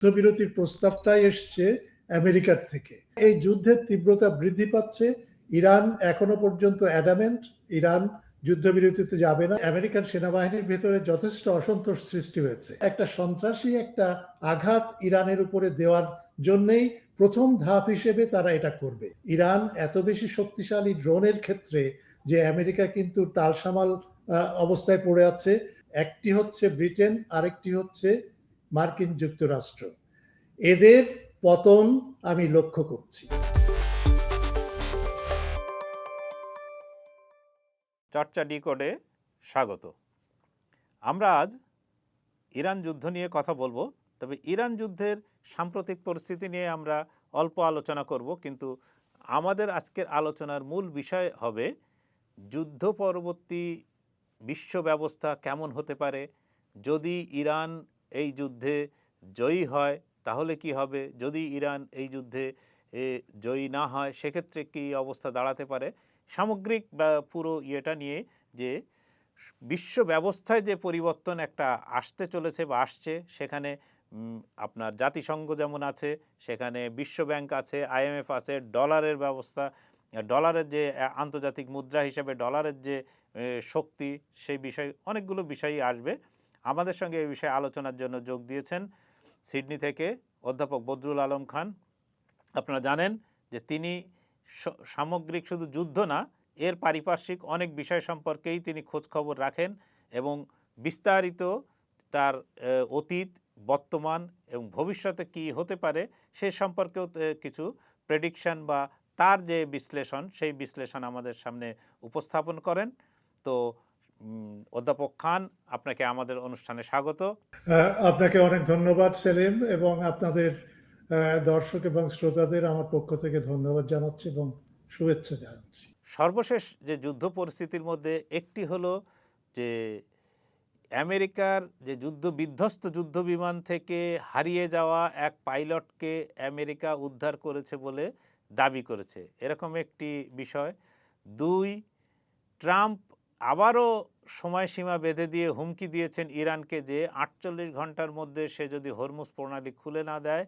যুদ্ধবিরতির প্রস্তাবটাই এসছে আমেরিকার থেকে। এই যুদ্ধের তীব্রতা বৃদ্ধি পাচ্ছে। ইরান এখনো পর্যন্ত অ্যাডামেন্ট, ইরান যুদ্ধবিরতিতে যাবে না। আমেরিকান সেনাবাহিনীর ভেতরে যথেষ্ট অসন্তোষ সৃষ্টি হয়েছে। একটা সন্ত্রাসী একটা আঘাত ইরানের উপরে দেওয়ার জন্যই প্রথম ধাপ হিসেবে তারা এটা করবে। ইরান এত বেশি শক্তিশালী ড্রোনের ক্ষেত্রে যে আমেরিকা কিন্তু টালসামাল অবস্থায় পড়ে আছে। একটি হচ্ছে ব্রিটেন, আরেকটি হচ্ছে মার্কিন যুক্তরাষ্ট্র। এদের পতন আমি লক্ষ্য করছি। চর্চা ডিকোডে স্বাগত। আমরা আজ ইরান যুদ্ধ নিয়ে কথা বলবো, তবে ইরান যুদ্ধের সাম্প্রতিক পরিস্থিতি নিয়ে আমরা অল্প আলোচনা করব, কিন্তু আমাদের আজকের আলোচনার মূল বিষয় হবে যুদ্ধ পরবর্তী বিশ্ব ব্যবস্থা কেমন হতে পারে। যদি ইরান এই যুদ্ধে জয়ী হয় তাহলে কি হবে, যদি ইরান এই যুদ্ধে জয়ী না হয় সেক্ষেত্রে কী অবস্থা দাঁড়াতে পারে। সামগ্রিক বা পুরো ইয়েটা নিয়ে যে বিশ্ব ব্যবস্থায় যে পরিবর্তন একটা আসতে চলেছে বা আসছে, সেখানে আপনার জাতিসংঘ যেমন আছে, সেখানে বিশ্বব্যাংক আছে, IMF আছে, ডলারের ব্যবস্থা, ডলারের যে আন্তর্জাতিক মুদ্রা হিসেবে ডলারের যে শক্তি, সেই বিষয় অনেকগুলো বিষয়ই আসবে। আমাদের সঙ্গে এই বিষয়ে আলোচনার জন্য যোগ দিয়েছেন সিডনি থেকে অধ্যাপক বদরুল আলম খান। আপনারা জানেন যে তিনি সামগ্রিক শুধু যুদ্ধ না, এর পারিপার্শ্বিক অনেক বিষয় সম্পর্কেই তিনি খোঁজখবর রাখেন এবং বিস্তারিত তার অতীত, বর্তমান এবং ভবিষ্যতে কি হতে পারে সে সম্পর্কেও কিছু প্রেডিকশন বা তার যে বিশ্লেষণ, সেই বিশ্লেষণ আমাদের সামনে উপস্থাপন করেন। তো অধ্যাপক খান, আপনাকে আমাদের অনুষ্ঠানে স্বাগত। আপনাকে অনেক ধন্যবাদ সেলিম, এবং আপনাদের দর্শক এবং শ্রোতাদের আমার পক্ষ থেকে ধন্যবাদ জানাচ্ছি এবং শুভেচ্ছা জানাচ্ছি। সর্বশেষ যে যুদ্ধ পরিস্থিতির মধ্যে একটি হলো যে আমেরিকার যে বিধ্বস্ত যুদ্ধ বিমান থেকে হারিয়ে যাওয়া এক পাইলটকে আমেরিকা উদ্ধার করেছে বলে দাবি করেছে, এরকম একটি বিষয়। 2, ট্রাম্প আবারও সময়সীমা বেঁধে দিয়ে হুমকি দিয়েছেন ইরানকে যে 48 ঘন্টার মধ্যে সে যদি হরমুজ প্রণালী খুলে না দেয়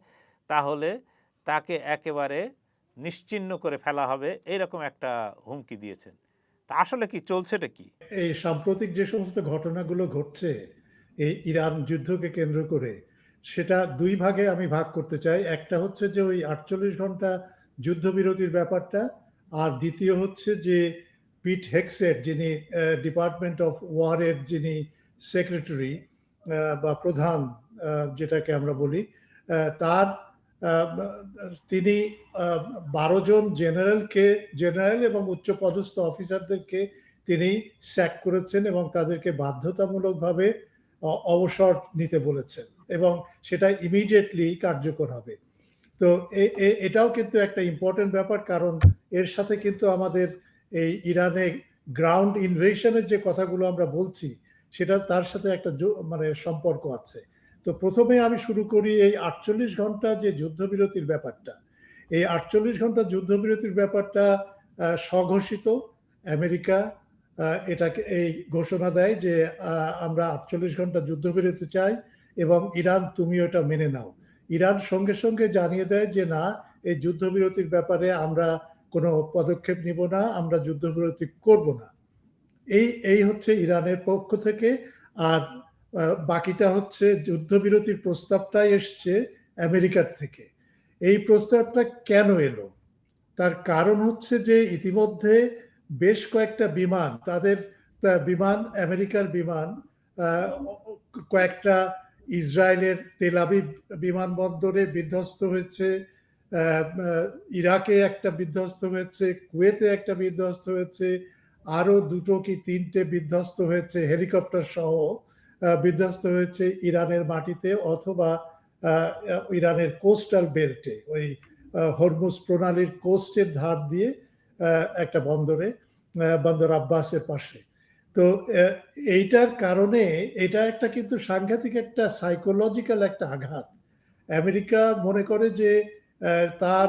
তাহলে তাকে একেবারে নিশ্চিহ্ন করে ফেলা হবে, এইরকম একটা হুমকি দিয়েছেন। তা আসলে কি চলছেটা কি? এই সাম্প্রতিক যে সমস্ত ঘটনাগুলো ঘটছে এই ইরান যুদ্ধকে কেন্দ্র করে, সেটা দুই ভাগে আমি ভাগ করতে চাই। একটা হচ্ছে যে ওই 48 ঘন্টা যুদ্ধবিরতির ব্যাপারটা, আর দ্বিতীয় হচ্ছে যে পিট হেগসেট, যিনি ডিপার্টমেন্ট অফ ওয়ারের যিনি সেক্রেটারি বা প্রধান যেটাকে আমরা বলি, তার তিনি 12 জন জেনারেল এবং উচ্চপদস্থ অফিসারদেরকে তিনি স্যাক করেছেন এবং তাদেরকে বাধ্যতামূলকভাবে অবসর নিতে বলেছেন, এবং সেটা ইমিডিয়েটলি কার্যকর হবে। তো এটাও কিন্তু একটা ইম্পর্টেন্ট ব্যাপার, কারণ এর সাথে কিন্তু আমাদের এই ইরানে গ্রাউন্ড ইনভেশনের যে কথাগুলো আমরা বলছি, সেটা তার সাথে একটা মানে সম্পর্ক আছে। তো প্রথমে আমি শুরু করি এই 48 ঘন্টা যে যুদ্ধবিরতির ব্যাপারটা। এই 48 ঘন্টা যুদ্ধবিরতির ব্যাপারটা স্বঘোষিত। আমেরিকা এটাকে এই ঘোষণা দেয় যে আমরা 48 ঘন্টা যুদ্ধবিরতি চাই এবং ইরান তুমি ওটা মেনে নাও। ইরান সঙ্গে সঙ্গে জানিয়ে দেয় যে না, এই যুদ্ধবিরতির ব্যাপারে আমরা কোনো পদক্ষেপ নিব না, আমরা যুদ্ধবিরতি করব না। এই হচ্ছে ইরানের পক্ষ থেকে। আর বাকিটা হচ্ছে যুদ্ধবিরতির প্রস্তাবটাই এসছে আমেরিকার থেকে। এই প্রস্তাবটা কেন এলো, তার কারণ হচ্ছে যে ইতিমধ্যে বেশ কয়েকটা বিমান, আমেরিকার বিমান কয়েকটা ইসরায়েলের তেল আবিব বিমানবন্দরে বিধ্বস্ত হয়েছে, ইরাকে একটা বিধ্বস্ত হয়েছে, কুয়েতে একটা বিধ্বস্ত হয়েছে, আরো 2 কি 3টে বিধ্বস্ত হয়েছে, হেলিকপ্টার সহ বিধ্বস্ত হয়েছে ইরানের মাটিতে অথবা ইরানের কোস্টাল বেল্টে, ওই হরমুজ প্রণালীর কোস্টের ধার দিয়ে একটা বন্দর আব্বাসের পাশে। তো এইটার কারণে এটা একটা কিন্তু সাংঘাতিক একটা সাইকোলজিক্যাল একটা আঘাত। আমেরিকা মনে করে যে তার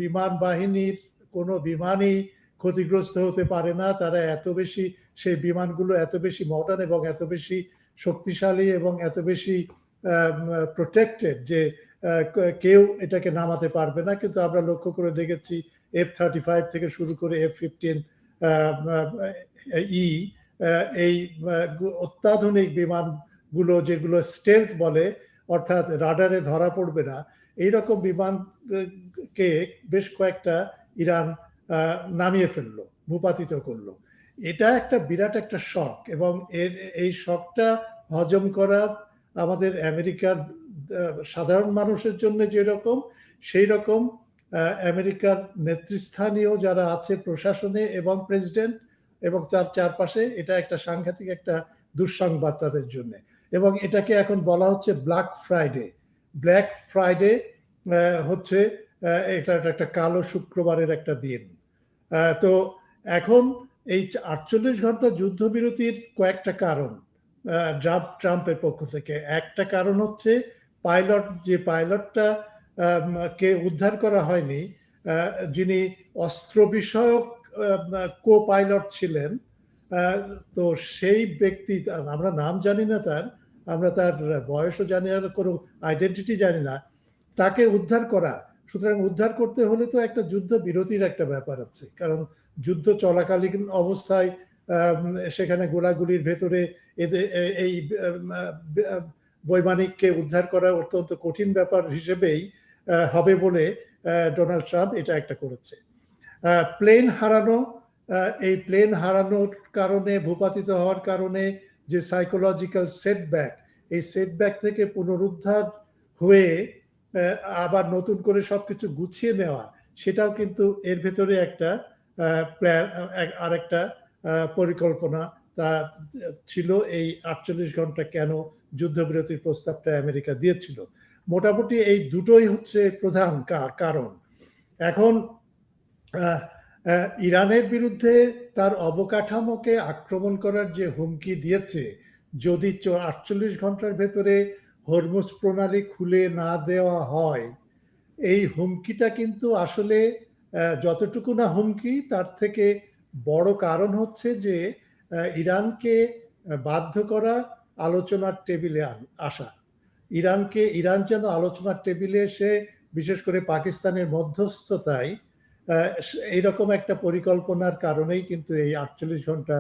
বিমান বাহিনীর কোনো বিমানই ক্ষতিগ্রস্ত হতে পারে না, তারা এত বেশি, সেই বিমানগুলো এত বেশি মডার্ন এবং এত বেশি শক্তিশালী এবং এত বেশি প্রোটেক্টেড যে কেউ এটাকে নামাতে পারবে না, কিন্তু আমরা লক্ষ্য করে দেখেছি F-35 থেকে শুরু করে F-15 ই এই অত্যাধুনিক বিমানগুলো, যেগুলো স্টেলথ বলে, অর্থাৎ রাডারে ধরা পড়বে না, এইরকম বিমানকে বেশ কয়েকটা ইরান নামিয়ে ফেললো, ভূপাতিত করলো। এটা একটা বিরাট একটা শক, এবং এই শকটা হজম করা আমাদের আমেরিকার সাধারণ মানুষের জন্য যেরকম, সেই রকম আমেরিকার নেতৃস্থানীয় যারা আছে প্রশাসনে এবং প্রেসিডেন্ট এবং তার চারপাশে, এটা একটা সাংঘাতিক একটা দুঃসংবাদ তাদের জন্য। এবং এটাকে এখন বলা হচ্ছে ব্ল্যাক ফ্রাইডে। ব্ল্যাক ফ্রাইডে হচ্ছে এটা একটা কালো শুক্রবারের একটা দিন। তো এখন এই 48 ঘন্টা যুদ্ধবিরতির কয়েকটা কারণ ট্রাম্পের পক্ষ থেকে। একটা কারণ হচ্ছে যে পাইলটটা কে উদ্ধার করা হয়নি, যিনি অস্ত্র বিষয়ক কো পাইলট ছিলেন, তো সেই ব্যক্তি, আমরা নাম জানি না তার, আমরা তার বয়সও জানি না, কোনো আইডেন্টিটি জানি না, তাকে উদ্ধার করা। সুতরাং উদ্ধার করতে হলে তো একটা যুদ্ধ বিরতির একটা ব্যাপার আছে, কারণ যুদ্ধ চলাকালীন অবস্থায় সেখানে গোলাগুলির ভেতরে এই বৈমানিককে উদ্ধার করা অত্যন্ত কঠিন ব্যাপার হিসেবেই হবে বলে ডোনাল্ড ট্রাম্প এটা একটা করেছে। প্লেন হারানো, এই প্লেন হারানোর কারণে, ভূপাতিত হওয়ার কারণে যে সাইকোলজিক্যাল সেটব্যাক, এই সেটব্যাক থেকে পুনরুদ্ধার হয়ে আবার নতুন করে সবকিছু গুছিয়ে নেওয়া, সেটাও কিন্তু এর ভেতরে একটা প্ল্যান, আরেকটা পরিকল্পনা তা ছিল। এই 48 ঘন্টা কেন যুদ্ধবিরতির প্রস্তাবটা আমেরিকা দিয়েছিল, মোটামুটি এই দুটোই হচ্ছে প্রধান কারণ। এখন ইরানের বিরুদ্ধে তার অবকাঠামোকে আক্রমণ করার যে হুমকি দিয়েছে, যদি 48 ঘন্টার ভেতরে হরমুজ প্রণালী খুলে না দেওয়া হয়, এই হুমকিটা কিন্তু আসলে যতটুকু না হুমকি, তার থেকে বড় কারণ হচ্ছে যে ইরানকে বাধ্য করা আলোচনার টেবিলে আসা। ইরান যেন আলোচনার টেবিলে এসে, বিশেষ করে পাকিস্তানের মধ্যস্থতায়, এইরকম একটা পরিকল্পনার কারণেই কিন্তু এই 48 ঘন্টা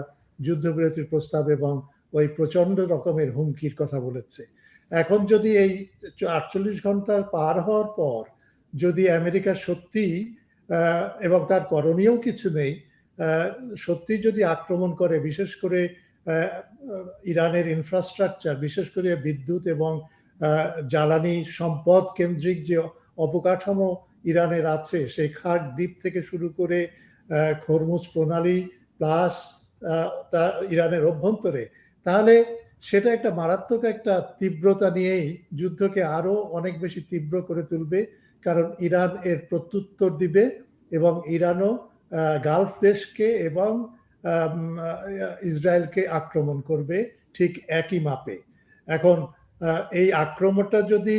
যুদ্ধবিরতির প্রস্তাব এবং ওই প্রচন্ড রকমের হুমকির কথা বলেছে। এখন যদি এই 48 ঘন্টা পার হওয়ার পর যদি আমেরিকা সত্যি, এবং তার করণীয় কিছু নেই, সত্যি যদি আক্রমণ করে, বিশেষ করে ইরানের ইনফ্রাস্ট্রাকচার, বিশেষ করে বিদ্যুৎ এবং জ্বালানি সম্পদ কেন্দ্রিক যে অবকাঠামো ইরানের আছে, সেই খাট দ্বীপ থেকে শুরু করে হরমুজ প্রণালী প্লাস ইরানের অভ্যন্তরে, তাহলে সেটা একটা মারাত্মক একটা তীব্রতা নিয়েই যুদ্ধকে আরো অনেক বেশি তীব্র করে তুলবে। কারণ ইরান এর প্রত্যুত্তর দিবে, এবং ইরানও গালফ দেশকে এবং ইসরায়েলকে আক্রমণ করবে ঠিক একই মাপে। এখন এই আক্রমণটা যদি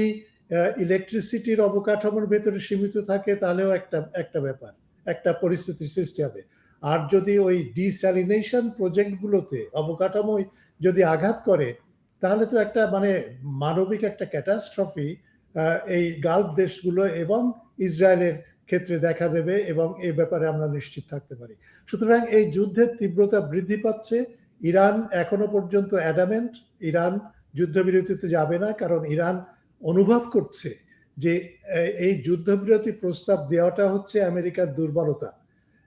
ইলেকট্রিসিটির অবকাঠামোর ভেতরে সীমিত থাকে, তাহলেও একটা ব্যাপার, একটা পরিস্থিতির সৃষ্টি হবে। আর যদি ওই ডিস্যালিনেশন প্রজেক্টগুলোতে অবকাঠামোয় যদি আঘাত করে, তাহলে তো একটা মানে মানবিক একটা ক্যাটাস্ট্রফি এই গালফ দেশগুলো এবং ইসরায়েলের ক্ষেত্রে দেখা দেবে, এবং এই ব্যাপারে আমরা নিশ্চিত থাকতে পারি। সুতরাং এই যুদ্ধের তীব্রতা বৃদ্ধি পাচ্ছে। ইরান এখনো পর্যন্ত অ্যাডামেন্ট, ইরান যুদ্ধবিরতিতে যাবে না, কারণ ইরান অনুভব করছে যে এই যুদ্ধবিরতি প্রস্তাব দেওয়াটা হচ্ছে আমেরিকার দুর্বলতা,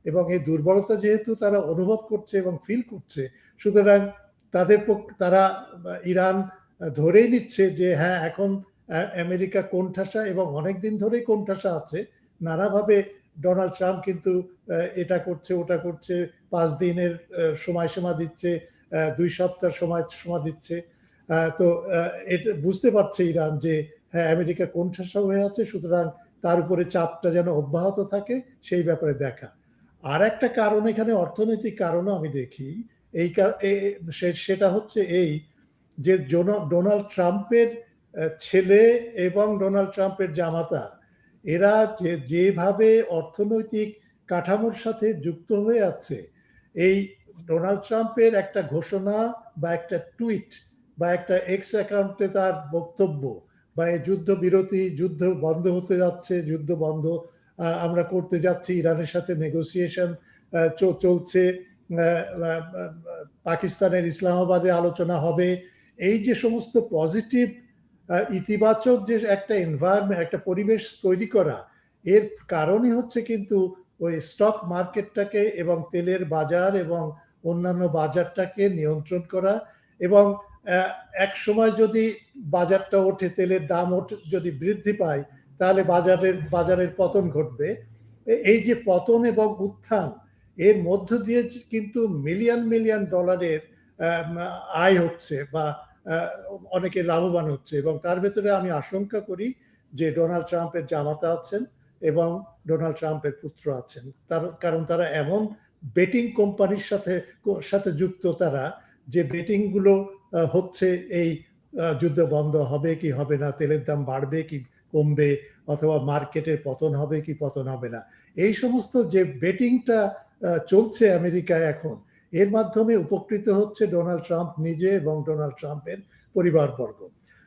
এবং এই দুর্বলতা যেহেতু তারা অনুভব করছে এবং ফিল করছে, সুতরাং তারা ইরান ধরেই নিচ্ছে যে হ্যাঁ, এখন আমেরিকা কোণঠাসা, এবং অনেকদিন ধরেই কোণঠাসা আছে নানাভাবে। ডোনাল্ড ট্রাম্প কিন্তু এটা করছে, ওটা করছে, 5 দিনের সময়সীমা দিচ্ছে, 2 সপ্তাহ সময় দিচ্ছে। তো এটা বুঝতে পারছে ইরান যে হ্যাঁ, আমেরিকা কোণঠাসা হয়ে আছে, সুতরাং তার উপরে চাপটা যেন অব্যাহত থাকে, সেই ব্যাপারে দেখা। আর একটা কারণ এখানে অর্থনৈতিক কারণও আমি দেখি। সেটা হচ্ছে এই যে ডোনাল্ড ট্রাম্পের ছেলে এবং ডোনাল্ড ট্রাম্পের জামাতা, এরা যেভাবে অর্থনৈতিক কাঠামোর সাথে যুক্ত হয়ে আছে, এই ডোনাল্ড ট্রাম্পের একটা ঘোষণা বা একটা টুইট বা একটা এক্স অ্যাকাউন্টে তার বক্তব্য, বা এই যুদ্ধ বিরতি, যুদ্ধ বন্ধ হতে যাচ্ছে, যুদ্ধ বন্ধ আমরা করতে যাচ্ছি, ইরানের সাথে নেগোসিয়েশন চলছে, পাকিস্তানের ইসলামাবাদে আলোচনা হবে, এই যে সমস্ত পজিটিভ ইতিবাচক যে একটা এনভায়রনমেন্ট, একটা পরিবেশ তৈরি করা, এর কারণই হচ্ছে কিন্তু ওই স্টক মার্কেটটাকে এবং তেলের বাজার এবং অন্যান্য বাজারটাকে নিয়ন্ত্রণ করা। এবং এক সময় যদি বাজারটা ওঠে, তেলের দাম যদি বৃদ্ধি পায়, তাহলে বাজারের পতন ঘটবে। এই যে পতন এবং উত্থান, এর মধ্য দিয়ে কিন্তু মিলিয়ন মিলিয়ন ডলারের আয় হচ্ছে বা অনেকে লাভবান হচ্ছে। এবং তার ভেতরে আমি আশঙ্কা করি যে ডোনাল্ড ট্রাম্পের জামাতা আছেন এবং ডোনাল্ড ট্রাম্পের পুত্র আছেন, কারণ তারা এমন বেটিং কোম্পানির সাথে যুক্ত, তারা যে বেটিং গুলো হচ্ছে এই যুদ্ধ বন্ধ হবে কি হবে না, তেলের দাম বাড়বে কি কমবে, অথবা মার্কেটের পতন হবে কি পতন হবে না, এই সমস্ত যে বেটিংটা চলছে আমেরিকায় এখন, এর মাধ্যমে উপকৃত হচ্ছে ডোনাল্ড ট্রাম্প নিজে এবং ডোনাল্ড ট্রাম্পের পরিবারবর্গ।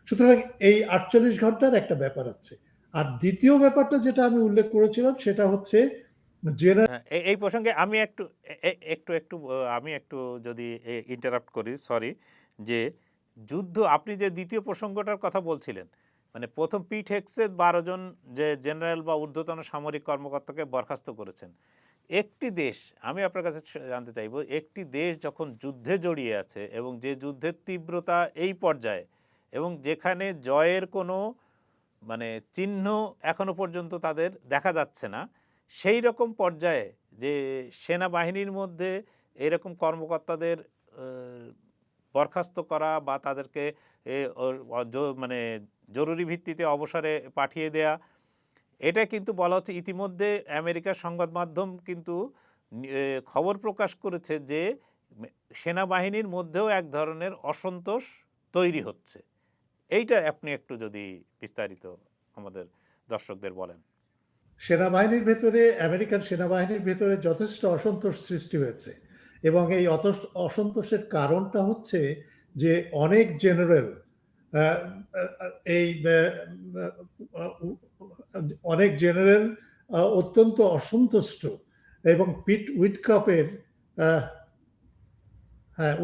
সুতরাং এই 48 ঘন্টার একটা ব্যাপার আছে। আর দ্বিতীয় ব্যাপারটা যেটা আমি উল্লেখ করেছিলাম, সেটা হচ্ছে এই প্রসঙ্গে আমি একটু আমি একটু যদি ইন্টারাপ্ট করি, সরি, যে যুদ্ধ, আপনি যে দ্বিতীয় প্রসঙ্গটার কথা বলছিলেন, মানে প্রথম পিট হেগসেস 12 জন যে জেনারেল বা ঊর্ধ্বতন সামরিক কর্মকর্তাকে বরখাস্ত করেছেন। একটি দেশ, আমি আপনার কাছে জানতে চাইব, একটি দেশ যখন যুদ্ধে জড়িয়ে আছে এবং যে যুদ্ধের তীব্রতা এই পর্যায়ে এবং যেখানে জয়ের কোনো মানে চিহ্ন এখনো পর্যন্ত তাদের দেখা যাচ্ছে না, সেই রকম পর্যায়ে যে সেনাবাহিনীর মধ্যে এরকম কর্মকর্তাদের বরখাস্ত করা বা তাদেরকে মানে জরুরি ভিত্তিতে অবসরে পাঠিয়ে দেয়া, এটা কিন্তু বলা হচ্ছে, ইতিমধ্যে আমেরিকার সংবাদ মাধ্যম কিন্তু খবর প্রকাশ করেছে যে সেনাবাহিনীর মধ্যেও এক ধরনের অসন্তোষ তৈরি হচ্ছে। এইটা আপনি একটু যদি বিস্তারিত আমাদের দর্শকদের বলেন। সেনাবাহিনীর ভেতরে, আমেরিকান সেনাবাহিনীর ভেতরে যথেষ্ট অসন্তোষ সৃষ্টি হয়েছে। এবং এই অসন্তোষের কারণটা হচ্ছে যে অনেক জেনারেল অত্যন্ত অসন্তুষ্ট, এবং পিট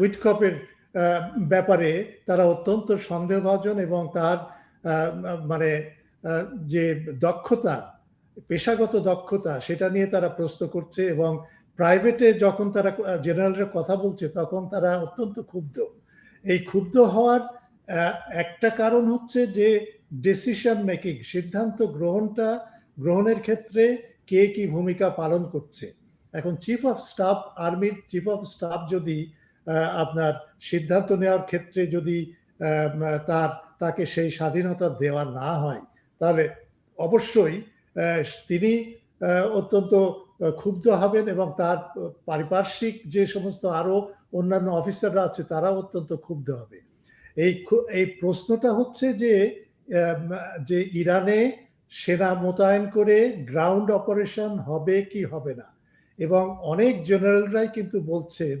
উইটকপের ব্যাপারে তারা অত্যন্ত সন্দেহভাজন, এবং তার মানে যে দক্ষতা, পেশাগত দক্ষতা, সেটা নিয়ে তারা প্রশ্ন করছে। এবং প্রাইভেটে যখন তারা জেনারেলরা কথা বলছে, তখন তারা অত্যন্ত ক্ষুব্ধ। এই ক্ষুব্ধ হওয়ার একটা কারণ হচ্ছে যে ডিসিশন মেকিং, সিদ্ধান্ত গ্রহণের ক্ষেত্রে কে কি ভূমিকা পালন করছে। এখন আর্মির চিফ অফ স্টাফ যদি আপনার সিদ্ধান্ত নেওয়ার ক্ষেত্রে যদি তাকে সেই স্বাধীনতা দেওয়া না হয়, তাহলে অবশ্যই তিনি অত্যন্ত ক্ষুব্ধ হবেন, এবং তার পারিপার্শ্বিক যে সমস্ত আরো অন্যান্য অফিসাররা আছে, তারা অত্যন্ত ক্ষুব্ধ হবে। এই প্রশ্নটা হচ্ছে যে ইরানে সেনা মোতায়েন করে গ্রাউন্ড অপারেশন হবে কি হবে না। এবং অনেক জেনারেলরাই কিন্তু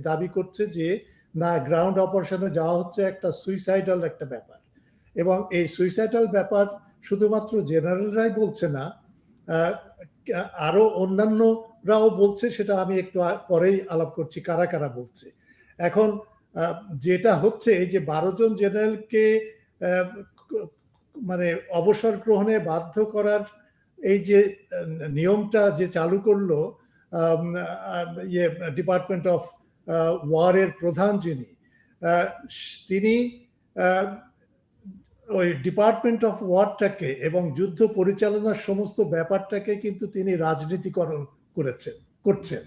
দাবি করছে যে না, গ্রাউন্ড অপারেশনে যাওয়া হচ্ছে একটা সুইসাইডাল একটা ব্যাপার। এবং এই সুইসাইডাল ব্যাপার শুধুমাত্র জেনারেলরাই বলছে না, আরো অন্যান্যরাও বলছে। সেটা আমি একটু পরেই আলাপ করছি কারা কারা বলছে। এখন যেটা হচ্ছে, এই যে 12 জন জেনারেলকে মানে অবসর গ্রহণে বাধ্য করার এই যে নিয়মটা যে চালু করলো ডিপার্টমেন্ট অফ ওয়ারের প্রধান, তিনি ওই ডিপার্টমেন্ট অফ ওয়ারটাকে এবং যুদ্ধ পরিচালনার সমস্ত ব্যাপারটাকে কিন্তু তিনি রাজনীতিকরণ করছেন।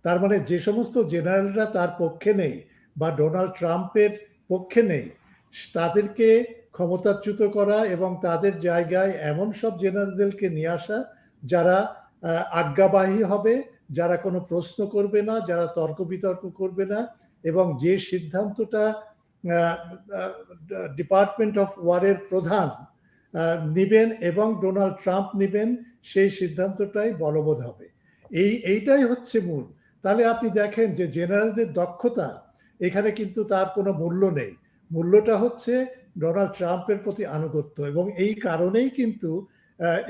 তার মানে যে সমস্ত জেনারেলরা তার পক্ষে নেই বা ডোনাল্ড ট্রাম্পের পক্ষে নেই, তাদেরকে ক্ষমতাচ্যুত করা এবং তাদের জায়গায় এমন সব জেনারেলদেরকে নিয়ে আসা যারা আজ্ঞাবাহী হবে, যারা কোনো প্রশ্ন করবে না, যারা তর্ক বিতর্ক করবে না, এবং যে সিদ্ধান্তটা ডিপার্টমেন্ট অফ ওয়ারের প্রধান নিবেন এবং ডোনাল্ড ট্রাম্প নিবেন, সেই সিদ্ধান্তটাই বলবৎ হবে। এইটাই হচ্ছে মূল। তাহলে আপনি দেখেন যে জেনারেলদের দক্ষতা, এখানে কিন্তু তার কোনো মূল্য নেই। মূল্যটা হচ্ছে ডোনাল্ড ট্রাম্পের প্রতি আনুগত্য, এবং এই কারণেই কিন্তু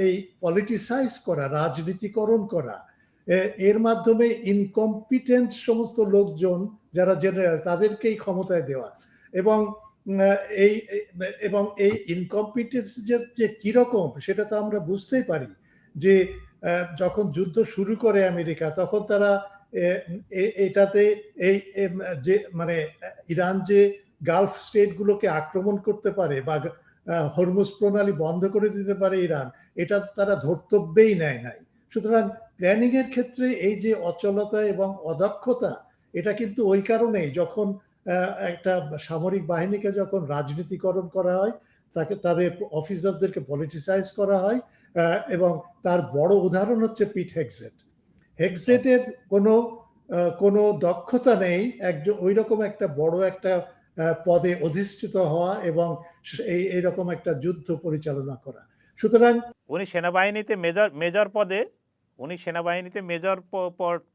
এই পলিটিসাইজ করা, রাজনীতিকরণ করা, এর মাধ্যমে ইনকম্পিটেন্ট সমস্ত লোকজন যারা জেনারেল তাদেরকেই ক্ষমতায় দেওয়া, এবং এই এবং এই ইনকম্পিটেন্স যে কিরকম সেটা তো আমরা বুঝতেই পারি। যে যখন যুদ্ধ শুরু করে আমেরিকা, তখন তারা এটাতে এই যে মানে ইরান যে গালফ স্টেটগুলোকে আক্রমণ করতে পারে বা হরমুজ প্রণালী বন্ধ করে দিতে পারে ইরান, এটা তারা ধর্তব্যেই নেয় নাই। সুতরাং প্ল্যানিং এর ক্ষেত্রে এই যে অচলতা এবং অদক্ষতা, এটা কিন্তু ওই কারণেই যখন একটা সামরিক বাহিনীকে যখন রাজনীতিকরণ করা হয়, তাদের অফিসারদেরকে পলিটিসাইজ করা হয়, এবং তার বড় উদাহরণ হচ্ছে পিট হেগসেট। হেগসেটের কোনো দক্ষতা নেই একজন ওই রকম একটা বড় একটা পদে অধিষ্ঠিত হওয়া এবং এইরকম একটা যুদ্ধ পরিচালনা করা। সুতরাং উনি সেনাবাহিনীতে মেজর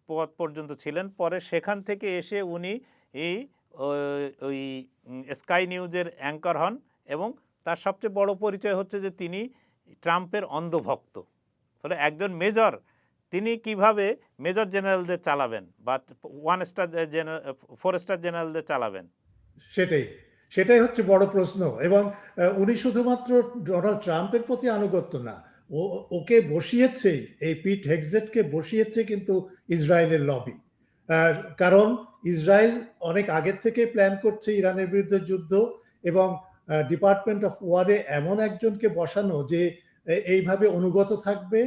পদ পর্যন্ত ছিলেন। পরে সেখান থেকে এসে উনি ওই স্কাই নিউজের অ্যাঙ্কর হন, এবং তার সবচেয়ে বড় পরিচয় হচ্ছে যে তিনি ট্রাম্পের অন্ধভক্ত। ফলে একজন মেজর তিনি কিভাবে মেজর জেনারেলদের চালাবেন বা 4 স্টার জেনারেলদের চালাবেন, সেটাই হচ্ছে বড় প্রশ্ন। এবং উনি শুধুমাত্র ডোনাল্ড ট্রাম্পের প্রতি আনুগত্য না, ওকে বসিয়েছে, এই পিট হেগসেটকে বসিয়েছে কিন্তু ইসরায়েলের লবি। কারণ ইসরায়েল অনেক আগের থেকে প্ল্যান করছে ইরানের বিরুদ্ধে যুদ্ধ, এবং ডিপার্টমেন্ট অফ ওয়ারে এমন একজনকে বসানো যে এইভাবে অনুগত থাকবে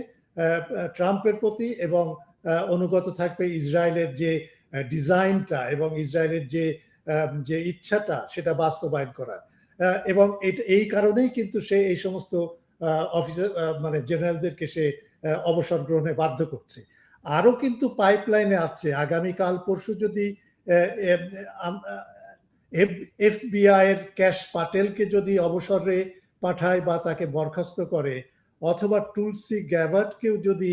ট্রাম্পের প্রতি, এবং অনুগত থাকবে ইসরায়েলের যে ডিজাইনটা এবং ইসরায়েলের যে ইচ্ছাটা সেটা বাস্তবায়ন করার। এবং এই কারণেই কিন্তু সে এই সমস্ত অফিসার মানে জেনারেলদেরকে সে অবসর গ্রহণে বাধ্য করছে। আরো কিন্তু পাইপলাইনে আছে, আগামীকাল পরশু যদি এফবিআই এর ক্যাশ পাটেলকে যদি অবসরে পাঠায় বা তাকে বরখাস্ত করে, অথবা টুলসি গ্যাবার্টকেও যদি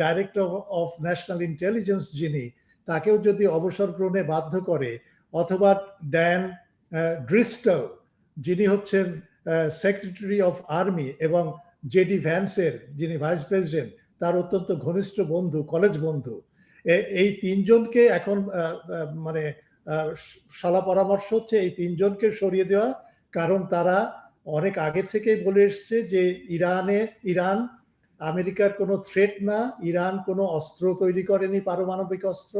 ডাইরেক্টর অফ ন্যাশনাল ইন্টেলিজেন্স যিনি, তাকেও যদি অবসর গ্রহণে বাধ্য করে, অথবা ড্যান ড্রিস্টল যিনি হচ্ছেন সেক্রেটারি অফ আর্মি এবং জেডি ভ্যান্সের যিনি ভাইস প্রেসিডেন্ট, তার অত্যন্ত ঘনিষ্ঠ বন্ধু, কলেজ বন্ধু, এই তিনজনকে এখন মানে সলা পরামর্শ হচ্ছে এই তিনজনকে সরিয়ে দেওয়া। কারণ তারা অনেক আগে থেকেই বলে এসছে যে ইরান আমেরিকার কোনো থ্রেট না, ইরান কোনো অস্ত্র তৈরি করেনি, পারমাণবিক অস্ত্র,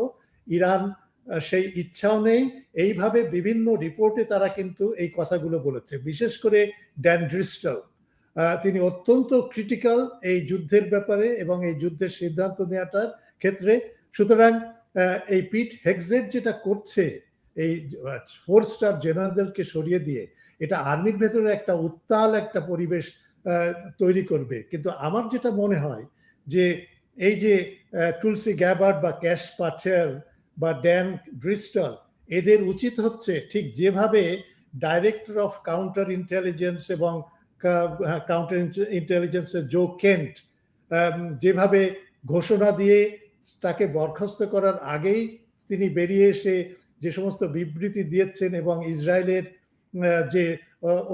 ইরান সেই ইচ্ছাও নেই। এইভাবে বিভিন্ন রিপোর্টে তারা কিন্তু এই কথাগুলো বলেছে। বিশেষ করে ড্যান ড্রিস্টল, তিনি অত্যন্ত ক্রিটিক্যাল এই যুদ্ধের ব্যাপারে এবং এই যুদ্ধের সিদ্ধান্ত নেওয়াটার ক্ষেত্রে। সুতরাং এই পিট হেগসেট যেটা করছে, এই 4 স্টার জেনারেলকে সরিয়ে দিয়ে, এটা আর্মির ভেতরে একটা উত্তাল একটা পরিবেশ তৈরি করবে। কিন্তু আমার যেটা মনে হয় যে এই যে টুলসি গ্যাবার্ট বা ক্যাশ পাটেল বা ড্যান ড্রিস্টল, এদের উচিত হচ্ছে ঠিক যেভাবে ডাইরেক্টর অফ কাউন্টার ইন্টেলিজেন্স এবং কাউন্টার ইন্টেলিজেন্সের জো কেন্ট যেভাবে ঘোষণা দিয়ে তাকে বরখাস্ত করার আগেই তিনি বেরিয়ে এসে যে সমস্ত বিবৃতি দিয়েছেন, এবং ইসরায়েলের যে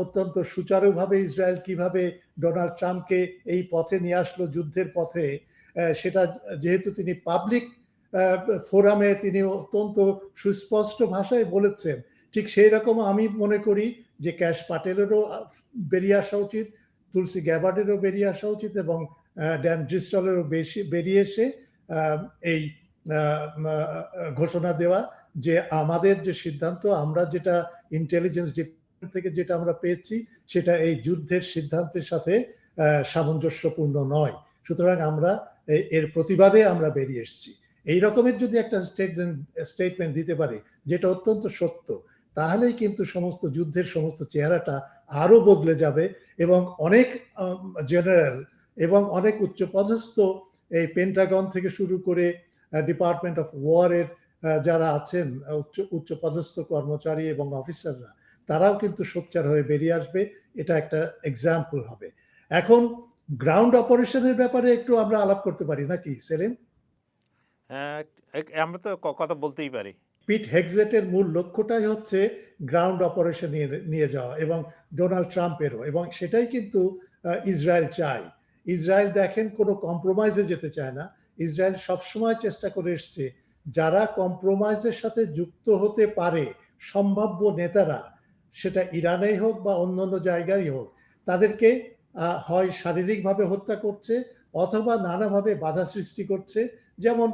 অত্যন্ত সুচারুভাবে ইসরায়েল কিভাবে ডোনাল্ড ট্রাম্পকে এই পথে নিয়ে আসলো, যুদ্ধের পথে, সেটা যেহেতু তিনি পাবলিক ফোরামে তিনি অত্যন্ত সুস্পষ্ট ভাষায় বলেছেন, ঠিক সেই রকম আমি মনে করি যে ক্যাশ পাটেলেরও বেরিয়ে আসা উচিত, তুলসী গ্যাবার্ডেরও বেরিয়ে আসা উচিত, এবং ড্যান ড্রিস্টলেরও বেরিয়ে এসে এই ঘোষণা দেওয়া যে আমাদের যে সিদ্ধান্ত, আমরা যেটা ইন্টেলিজেন্স ডিপার্টমেন্ট থেকে যেটা আমরা পেয়েছি, সেটা এই যুদ্ধের সিদ্ধান্তের সাথে সামঞ্জস্যপূর্ণ নয়। সুতরাং আমরা এর প্রতিবাদে আমরা বেরিয়ে এসেছি। এই রকমের যদি একটা স্টেটমেন্ট দিতে পারে যেটা অত্যন্ত সত্য, তাহলেই কিন্তু সমস্ত যুদ্ধের সমস্ত চেহারাটা আরো বদলে যাবে, এবং অনেক জেনারেল এবং অনেক উচ্চপদস্থ এই পেন্টাগন থেকে শুরু করে ডিপার্টমেন্ট অফ ওয়ারের যারা আছেন উচ্চপদস্থ কর্মচারী এবং অফিসাররা, তারাও কিন্তু সোচ্চার হয়ে বেরিয়ে আসবে। এটা একটা এক্সাম্পল হবে। এখন গ্রাউন্ড অপারেশনের ব্যাপারে একটু আমরা আলাপ করতে পারি নাকি সেলিম? আমরা তো কথা বলতেই পারি। পিট হেগজেটের মূল লক্ষ্যটাই হচ্ছে গ্রাউন্ড অপারেশন নিয়ে যাওয়া, এবং ডোনাল্ড ট্রাম্পেরও, এবং সেটাই কিন্তু ইসরায়েল চায়। ইসরায়েল দেখেন কোনো কম্প্রোমাইজে যেতে চায় না। ইসরায়েল সবসময় চেষ্টা করে এসছে যারা কম্প্রোমাইজের সাথে যুক্ত হতে পারে, সম্ভাব্য নেতারা, সেটা ইরানেই হোক বা অন্যান্য জায়গায় হোক, তাদেরকে হয় শারীরিকভাবে হত্যা করছে অথবা নানাভাবে বাধা সৃষ্টি করছে। যেমন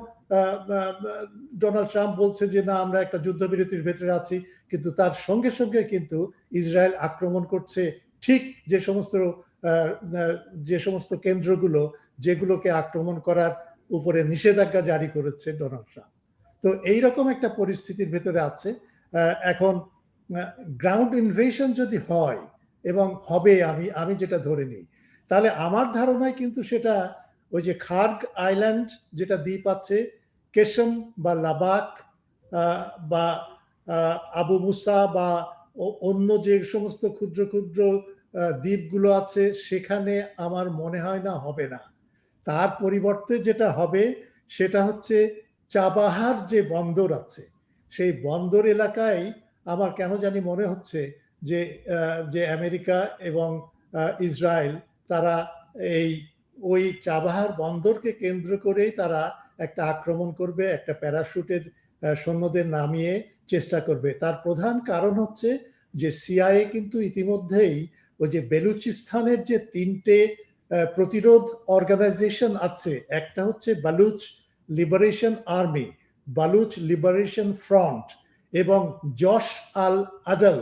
ডোনাল্ড ট্রাম্প বলছে যে না, আমরা একটা যুদ্ধবিরতির ভেতরে আছি, কিন্তু তার সঙ্গে সঙ্গে কিন্তু ইসরায়েল আক্রমণ করছে ঠিক যে সমস্ত কেন্দ্রগুলো যেগুলোকে আক্রমণ করার উপরে নিষেধাজ্ঞা জারি করেছে ডোনাল্ড ট্রাম্প। তো এইরকম একটা পরিস্থিতির ভেতরে আছে এখন। গ্রাউন্ড ইনভেশন যদি হয়, এবং হবে, আমি যেটা ধরে নিই, তাহলে আমার ধারণায় কিন্তু সেটা ওই যে খার্গ আইল্যান্ড যেটা দ্বীপ আছে, কেশম বা লাবাক বা আবু মুসা বা অন্য যে সমস্ত ক্ষুদ্র ক্ষুদ্র দ্বীপগুলো আছে, সেখানে আমার মনে হয় না হবে না। তার পরিবর্তে যেটা হবে সেটা হচ্ছে চাবাহার যে বন্দর আছে, সেই বন্দর এলাকায় আমার কেন জানি মনে হচ্ছে যে আমেরিকা এবং ইসরায়েল তারা ওই চাবাহার বন্দরকে কেন্দ্র করেই তারা একটা আক্রমণ করবে, একটা প্যারাশুটের সৈন্যদের নামিয়ে চেষ্টা করবে। তার প্রধান কারণ হচ্ছে যে সিআইএ কিন্তু ইতিমধ্যেই ওই যে বেলুচিস্তানের যে 3টে প্রতিরোধ অর্গানাইজেশন আছে, একটা হচ্ছে Baloch liberation army, Baloch liberation front এবং জশ আল আদাল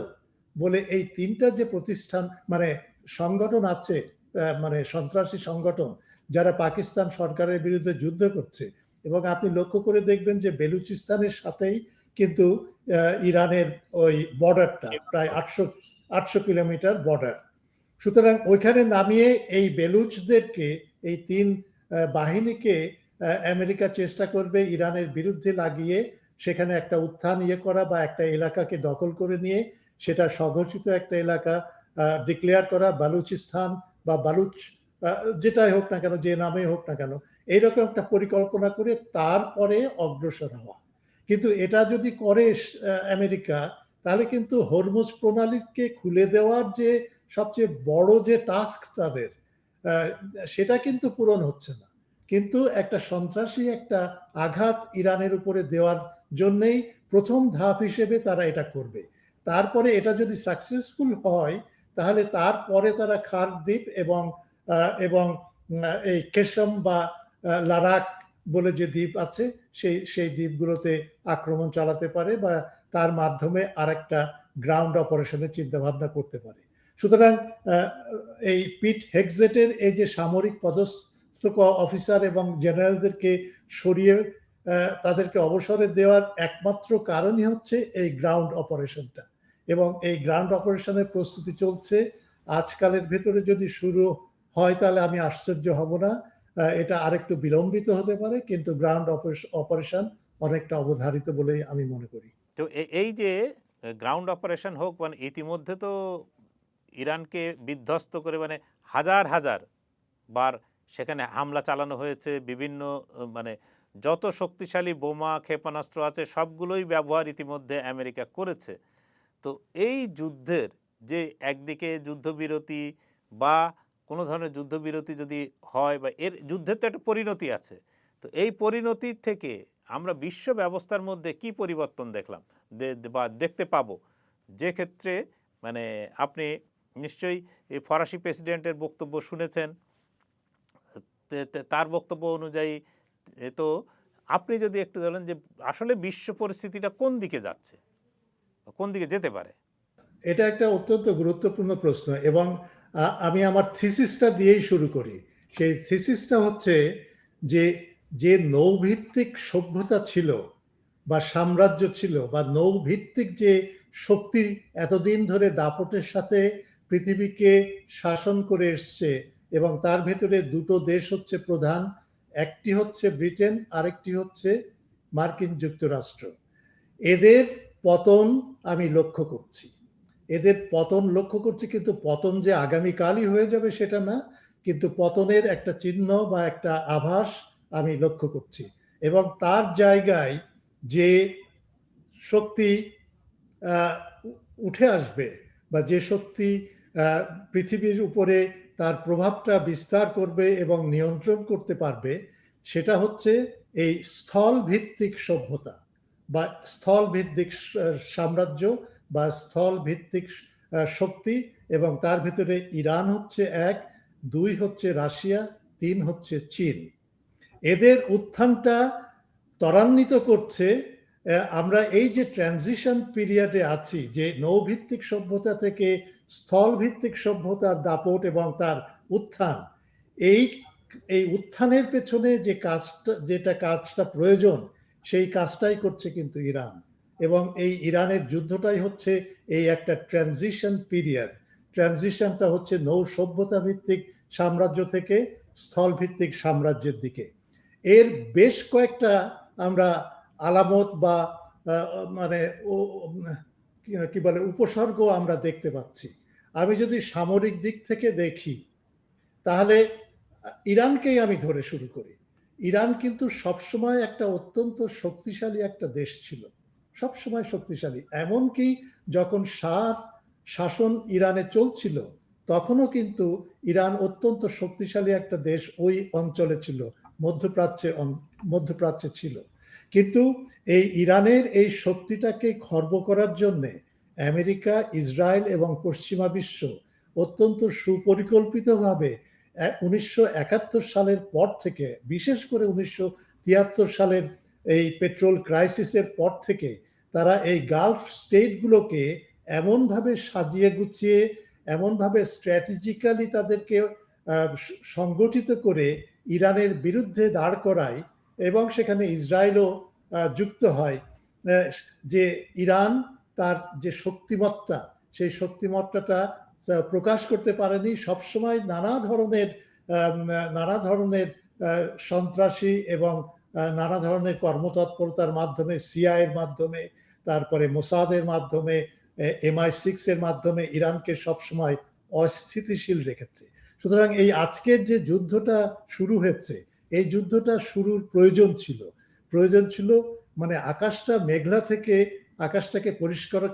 বলে এই 3টা যে প্রতিষ্ঠান মানে সংগঠন আছে, মানে সন্ত্রাসী সংগঠন যারা পাকিস্তান সরকারের বিরুদ্ধে যুদ্ধ করছে। এবং আপনি লক্ষ্য করে দেখবেন যে বেলুচিস্তানের সাথেই কিন্তু ইরানের ওই বর্ডারটা প্রায় 800 কিলোমিটার বর্ডার। সুতরাং ওইখানে নামিয়ে এই বেলুচদেরকে, এই 3 বাহিনীকে আমেরিকা চেষ্টা করবে ইরানের বিরুদ্ধে লাগিয়ে সেখানে একটা উত্থান করা বা একটা এলাকাকে দখল করে নিয়ে সেটা স্বঘোষিত একটা এলাকা ডিক্লেয়ার করা, বালুচিস্তান বা বালুচ যেটাই হোক না কেন, যে নামে হোক না কেন, এইরকম একটা পরিকল্পনা করে তারপরে অগ্রসর হওয়া। কিন্তু এটা যদি করে আমেরিকা, তাহলে কিন্তু হরমুজ প্রণালীকে খুলে দেওয়ার যে সবচেয়ে বড় যে টাস্ক তাদের, সেটা কিন্তু পূরণ হচ্ছে না। কিন্তু একটা সন্ত্রাসী একটা আঘাত ইরানের উপরে দেওয়ার জন্যই প্রথম ধাপ হিসেবে তারা এটা করবে। তারপরে এটা যদি সাকসেসফুল হয়, তাহলে তারপরে তারা খার্গ দ্বীপ এবং এই কেশম বা লারাক বলে যে দ্বীপ আছে, সেই দ্বীপগুলোতে আক্রমণ চালাতে পারে বা তার মাধ্যমে আরেকটা গ্রাউন্ড অপারেশনের চিন্তা ভাবনা করতে পারে। সুতরাং এই পিট হেগজেটের এই যে সামরিক পদস্থ অফিসার এবং জেনারেলদেরকে সরিয়ে তাদেরকে অবসরে দেওয়ার একমাত্র কারণই হচ্ছে এই গ্রাউন্ড অপারেশনটা, এবং এই গ্রাউন্ড অপারেশনের প্রস্তুতি চলছে। আজকালের ভেতরে যদি শুরু হয় তাহলে আমি আশ্চর্য হব না। এটা আরেকটু বিলম্বিত হতে পারে, কিন্তু গ্রাউন্ড অপারেশন অনেকটা অবধারিত বলেই আমি মনে করি। তো এই যে গ্রাউন্ড অপারেশন হোক, মানে ইতিমধ্যে তো ইরানকে বিধ্বস্ত করে মানে হাজার হাজার বার সেখানে হামলা চালানো হয়েছে, বিভিন্ন মানে যত শক্তিশালী বোমা ক্ষেপণাস্ত্র আছে সবগুলোই ব্যবহার ইতিমধ্যে আমেরিকা করেছে। তো এই যুদ্ধের যে একদিকে যুদ্ধবিরতি বা কোনো ধরনের যুদ্ধবিরতি যদি হয়, বা এর যুদ্ধের তো একটা পরিণতি আছে, তো এই পরিণতির থেকে আমরা বিশ্ব ব্যবস্থার মধ্যে কি পরিবর্তন দেখলাম বা দেখতে পাবো, যে ক্ষেত্রে মানে আপনি নিশ্চয়ই এই ফরাসি প্রেসিডেন্টের বক্তব্য শুনেছেন, তার বক্তব্য অনুযায়ী তো আপনি যদি একটু বলেন যে আসলে বিশ্ব পরিস্থিতিটা কোন দিকে যাচ্ছে, কোন দিকে যেতে পারে। এটা একটা অত্যন্ত গুরুত্বপূর্ণ প্রশ্ন, এবং আমি আমার থিসিসটা দিয়েই শুরু করি। সেই থিসিসটা হচ্ছে যে নৌভিত্তিক সভ্যতা ছিল বা সাম্রাজ্য ছিল বা নৌভিত্তিক যে শক্তি এতদিন ধরে দাপটের সাথে পৃথিবীকে শাসন করে এসছে, এবং তার ভেতরে 2টো দেশ হচ্ছে প্রধান, একটি হচ্ছে ব্রিটেন, আরেকটি হচ্ছে মার্কিন যুক্তরাষ্ট্র। এদের পতন আমি লক্ষ্য করছি, কিন্তু পতন যে আগামীকালই হয়ে যাবে সেটা না, কিন্তু পতনের একটা চিহ্ন বা একটা আভাস আমি লক্ষ্য করছি। এবং তার জায়গায় যে শক্তি উঠে আসবে বা যে শক্তি পৃথিবীর উপরে তার প্রভাবটা বিস্তার করবে এবং নিয়ন্ত্রণ করতে পারবে, সেটা হচ্ছে এই স্থল ভিত্তিক সভ্যতা বা স্থল ভিত্তিক সাম্রাজ্য বা স্থল ভিত্তিক শক্তি। এবং তার ভিতরে ইরান হচ্ছে এক, 2 হচ্ছে রাশিয়া, 3 হচ্ছে চীন। এদের উত্থানটা ত্বরান্বিত করছে আমরা এই যে ট্রানজিশন পিরিয়ডে আছি, যে নৌভিত্তিক সভ্যতা থেকে স্থল ভিত্তিক সভ্যতার দাপট এবং তার উত্থান, এই এই উত্থানের পেছনে যে কাজটা প্রয়োজন, সেই কাজটাই করছে কিন্তু ইরান। এবং এই ইরানের যুদ্ধটাই হচ্ছে এই একটা ট্রানজিশন পিরিয়ড। ট্রানজিশনটা হচ্ছে নৌ সভ্যতা ভিত্তিক সাম্রাজ্য থেকে স্থল ভিত্তিক সাম্রাজ্যের দিকে। এর বেশ কয়েকটা আমরা আলামত বা মানে কি বলে উপসর্গ আমরা দেখতে পাচ্ছি। আমি যদি সামরিক দিক থেকে দেখি, তাহলে ইরানকেই আমি ধরে শুরু করি। ইরান কিন্তু সবসময় একটা অত্যন্ত শক্তিশালী একটা দেশ ছিল, সবসময় শক্তিশালী। এমনকি যখন শাসন ইরানে চলছিল, তখনও কিন্তু ইরান অত্যন্ত শক্তিশালী একটা দেশ ওই অঞ্চলে ছিল, মধ্যপ্রাচ্যে ছিল। কিন্তু এই ইরানের এই শক্তিটাকে খর্ব করার জন্য আমেরিকা, ইসরায়েল এবং পশ্চিমা বিশ্ব অত্যন্ত সুপরিকল্পিতভাবে 1971 সালের পর থেকে, বিশেষ করে 1973 সালের এই পেট্রোল ক্রাইসিসের পর থেকে, তারা এই গালফ স্টেটগুলোকে এমনভাবে সাজিয়ে গুছিয়ে, এমনভাবে স্ট্র্যাটেজিক্যালি তাদেরকে সংগঠিত করে ইরানের বিরুদ্ধে দাঁড় করায়, এবং সেখানে ইসরায়েলও যুক্ত হয়, যে ইরান তার যে শক্তিমত্তা, সেই শক্তিমত্তাটা প্রকাশ করতে পারেনি। সবসময় নানা ধরনের সন্ত্রাসী এবং নানা ধরনের কর্মতৎপরতার মাধ্যমে, সিআইয়ের মাধ্যমে, তারপরে মোসাদের মাধ্যমে, MI6 এর মাধ্যমে ইরানকে সবসময় অস্থিতিশীল রেখেছে। সুতরাং এই আজকের যে যুদ্ধটা শুরু হয়েছে, এই যুদ্ধটা শুরুর প্রয়োজন ছিল মানে আকাশটা মেঘলা থেকে আকাশটাকে পরিষ্কারের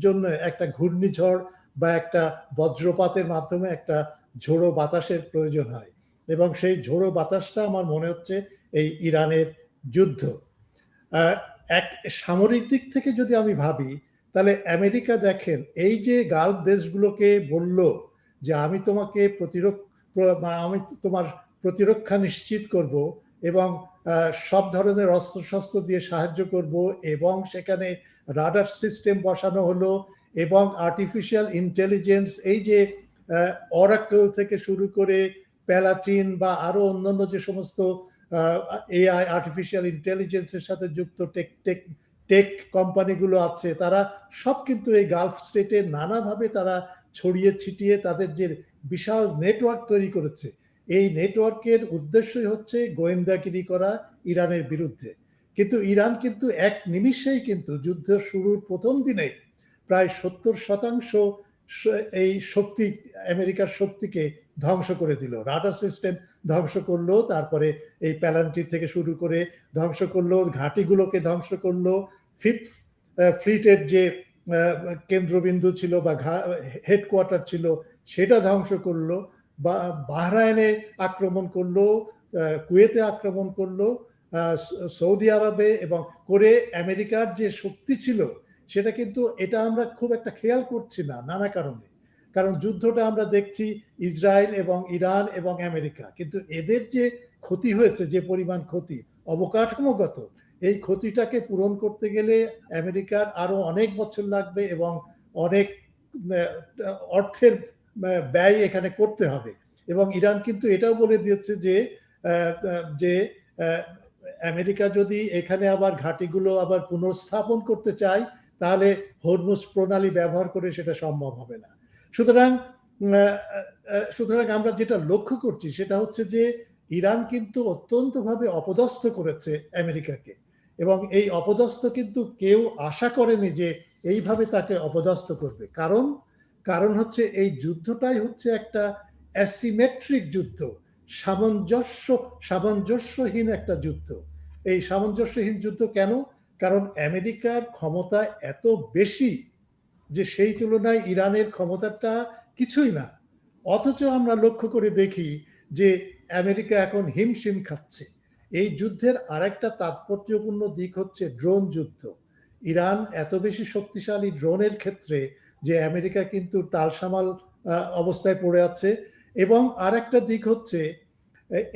জন্য একটা ঘূর্ণিঝড় বা একটা বজ্রপাতের মাধ্যমে একটা ঝোড়ো বাতাসের প্রয়োজন হয়, এবং সেই ঝোড়ো বাতাসটা আমার মনে হচ্ছে এই ইরানের যুদ্ধ। এক সামরিক দিক থেকে যদি আমি ভাবি, তাহলে আমেরিকা দেখেন এই যে গালফ দেশগুলোকে বলল যে আমি তোমার প্রতিরক্ষা নিশ্চিত করব এবং সব ধরনের অস্ত্রশস্ত্র দিয়ে সাহায্য করব, এবং সেখানে রাডার সিস্টেম বসানো হলো, এবং আর্টিফিশিয়াল ইন্টেলিজেন্স, এই যে অরাকল থেকে শুরু করে প্যালাটিন বা আরো অন্যান্য যে সমস্ত এআই, আর্টিফিশিয়াল ইন্টেলিজেন্সের সাথে যুক্ত টেক কোম্পানিগুলো আছে, তারা সব কিন্তু এই গালফ স্টেটে নানাভাবে তারা ছড়িয়ে ছিটিয়ে তাদের যে বিশাল নেটওয়ার্ক তৈরি করেছে। এই নেটওয়ার্কের উদ্দেশ্যই হচ্ছে গোয়েন্দাগিরি করা ইরানের বিরুদ্ধে। কিন্তু ইরান কিন্তু এক নিমিষেই কিন্তু যুদ্ধ শুরুর প্রথম দিনেই প্রায় 70% এই শক্তি, আমেরিকার শক্তিকে ধ্বংস করে দিল। রাডার সিস্টেম ধ্বংস করলো, তারপরে এই প্যালান্টির থেকে শুরু করে ধ্বংস করলো, ঘাঁটিগুলোকে ধ্বংস করলো, ফিফথ ফ্লিটের যে কেন্দ্রবিন্দু ছিল বা হেডকোয়ার্টার ছিল সেটা ধ্বংস করলো, বাহরাইনে আক্রমণ করলো, কুয়েতে আক্রমণ করলো, সৌদি আরবে, এবং করে আমেরিকার যে শক্তি ছিল সেটা কিন্তু এটা আমরা খুব একটা খেয়াল করছি না নানা কারণে। কারণ যুদ্ধটা আমরা দেখছি ইসরায়েল এবং ইরান এবং আমেরিকা, কিন্তু এদের যে ক্ষতি হয়েছে, যে পরিমাণ ক্ষতি অবকাঠামোগত, এই ক্ষতিটাকে পূরণ করতে গেলে আমেরিকার আরো অনেক বছর লাগবে এবং অনেক অর্থের ব্যয় এখানে করতে হবে। এবং ইরান কিন্তু এটাও বলে দিয়েছে যে আমেরিকা যদি এখানে আবার ঘাঁটিগুলো আবার পুনর্স্থাপন করতে চায়, তাহলে হরমুজ প্রণালী ব্যবহার করে সেটা সম্ভব হবে না। সুতরাং আমরা যেটা লক্ষ্য করছি সেটা হচ্ছে যে ইরান কিন্তু অত্যন্তভাবে অপদস্থ করেছে আমেরিকাকে, এবং এই অপদস্থ কিন্তু কেউ আশা করেনি যে এইভাবে তাকে অপদস্থ করবে। কারণ হচ্ছে এই যুদ্ধটাই হচ্ছে একটা অ্যাসিমেট্রিক যুদ্ধ, সামঞ্জস্যহীন একটা যুদ্ধ। এই সামঞ্জস্যহীন যুদ্ধ কেন? কারণ আমেরিকার ক্ষমতা এত বেশি যে সেই তুলনায় ইরানের ক্ষমতাটা কিছুই না। অথচ আমরা লক্ষ্য করে দেখি যে আমেরিকা এখন হিমশিম খাচ্ছে। এই যুদ্ধের আরেকটা তাৎপর্যপূর্ণ দিক হচ্ছে ড্রোন যুদ্ধ। ইরান এত বেশি শক্তিশালী ড্রোনের ক্ষেত্রে যে আমেরিকা কিন্তু টালসামাল অবস্থায় পড়ে আছে। এবং আরেকটা দিক হচ্ছে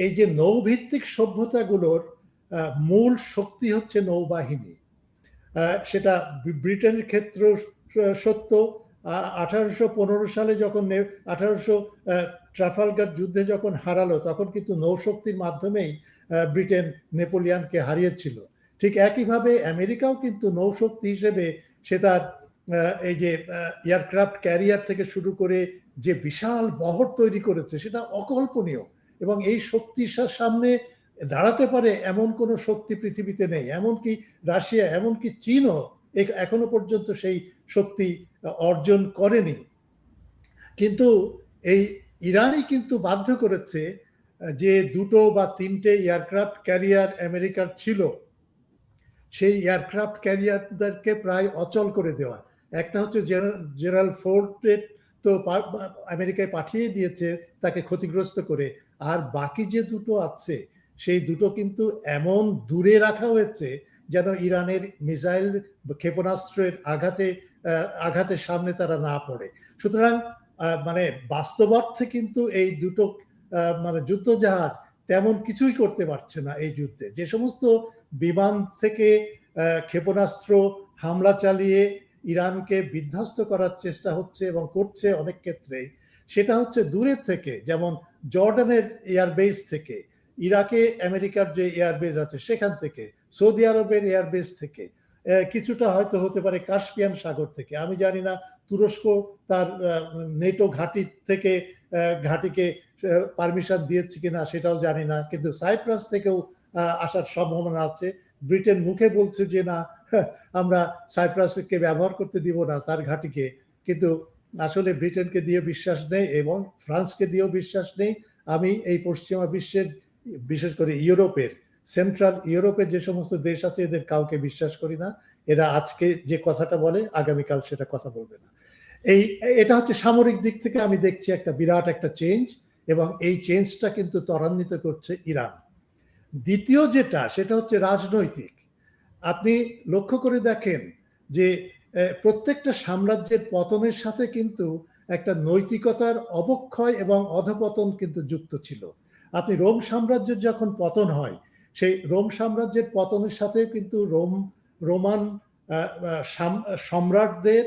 এই যে নৌভিত্তিক সভ্যতাগুলোর মূল শক্তি হচ্ছে নৌবাহিনী। সেটা ব্রিটেনের ক্ষেত্রেও সত্য। 1815 সালে যখন 1800 ট্রাফালগার যুদ্ধে যখন হারালো, তখন কিন্তু নৌশক্তির মাধ্যমেই ব্রিটেন নেপোলিয়ানকে হারিয়েছিল। ঠিক একইভাবে আমেরিকাও কিন্তু নৌশক্তি হিসেবে সে তার এই যে এয়ারক্রাফট ক্যারিয়ার থেকে শুরু করে যে বিশাল বহর তৈরি করেছে, সেটা অকল্পনীয়। এবং এই শক্তির সামনে দাঁড়াতে পারে এমন কোনো শক্তি পৃথিবীতে নেই। এমনকি রাশিয়া, এমনকি চীনও এখনো পর্যন্ত সেই শক্তি অর্জন করেনি। কিন্তু এই ইরানই কিন্তু বাধ্য করেছে যে 2টো বা 3টে এয়ারক্রাফট ক্যারিয়ার আমেরিকার ছিল, সেই এয়ারক্রাফট ক্যারিয়ারদেরকে প্রায় অচল করে দেওয়া। একটা হচ্ছে জেনারেল ফোর্ডের, তো আমেরিকায় পাঠিয়ে দিয়েছে তাকে ক্ষতিগ্রস্ত করে। আর বাকি যে 2টো আছে, সেই 2টো কিন্তু এমন দূরে রাখা হয়েছে যেন ইরানের মিসাইল ক্ষেপণাস্ত্রের আঘাতের সামনে তারা না পড়ে। সুতরাং মানে বাস্তবার্থে কিন্তু এই 2টো মানে যুদ্ধজাহাজ তেমন কিছুই করতে পারছে না এই যুদ্ধে। যে সমস্ত বিমান থেকে ক্ষেপণাস্ত্র হামলা চালিয়ে ইরানকে বিধ্বস্ত করার চেষ্টা হচ্ছে এবং করছে অনেক ক্ষেত্রেই, সেটা হচ্ছে দূরের থেকে, যেমন জর্ডানের এয়ারবেস থেকে, ইরাকে আমেরিকার যে এয়ারবেস আছে সেখান থেকে, সৌদি আরবের এয়ারবেস থেকে, কিছুটা হয়তো হতে পারে কাস্পিয়ান সাগর থেকে। আমি জানি না তুরস্ক তার নেটো ঘাঁটি থেকে ঘাঁটিকে পারমিশন দিয়েছে কিনা, সেটাও জানি না। কিন্তু সাইপ্রাস থেকেও আসার সম্ভাবনা আছে। ব্রিটেন মুখে বলছে যে না, আমরা সাইপ্রাসকে ব্যবহার করতে দিব না তার ঘাঁটিকে, কিন্তু আসলে ব্রিটেনকে দিয়ে বিশ্বাস নেই এবং ফ্রান্সকে দিয়েও বিশ্বাস নেই। আমি এই পশ্চিমা বিশ্বের, বিশেষ করে ইউরোপের, সেন্ট্রাল ইউরোপের যে সমস্ত দেশ আছে, এদের কাউকে বিশ্বাস করি না। এরা আজকে যে কথাটা বলে আগামীকাল সেটা কথা বলবে না। এটা হচ্ছে সামরিক দিক থেকে আমি দেখছি একটা বিরাট একটা চেঞ্জ, এবং এই চেঞ্জটা কিন্তু ত্বরান্বিত করছে ইরান। দ্বিতীয় যেটা, সেটা হচ্ছে রাজনৈতিক। আপনি লক্ষ্য করে দেখেন যে প্রত্যেকটা সাম্রাজ্যের পতনের সাথে কিন্তু একটা নৈতিকতার অবক্ষয় এবং অধপতন কিন্তু যুক্ত ছিল। আপনি রোম সাম্রাজ্যের যখন পতন হয়, সেই রোম সাম্রাজ্যের পতনের সাথে কিন্তু রোমান সম্রাটদের,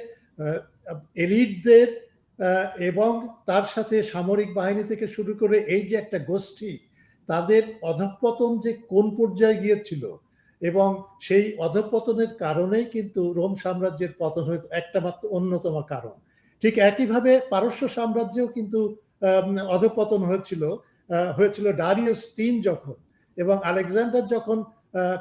এলিটদের এবং তার সাথে সামরিক বাহিনী থেকে শুরু করে এই যে একটা গোষ্ঠী, তাদের অধঃপতন যে কোন পর্যায়ে গিয়েছিল, এবং সেই অধঃপতনের কারণেই কিন্তু রোম সাম্রাজ্যের পতন হয়েছে, একটা মাত্র অন্যতম কারণ। ঠিক একইভাবে পারস্য সাম্রাজ্যেও কিন্তু অধঃপতন হয়েছিল ডারিয়াস III যখন, এবং আলেকজান্ডার যখন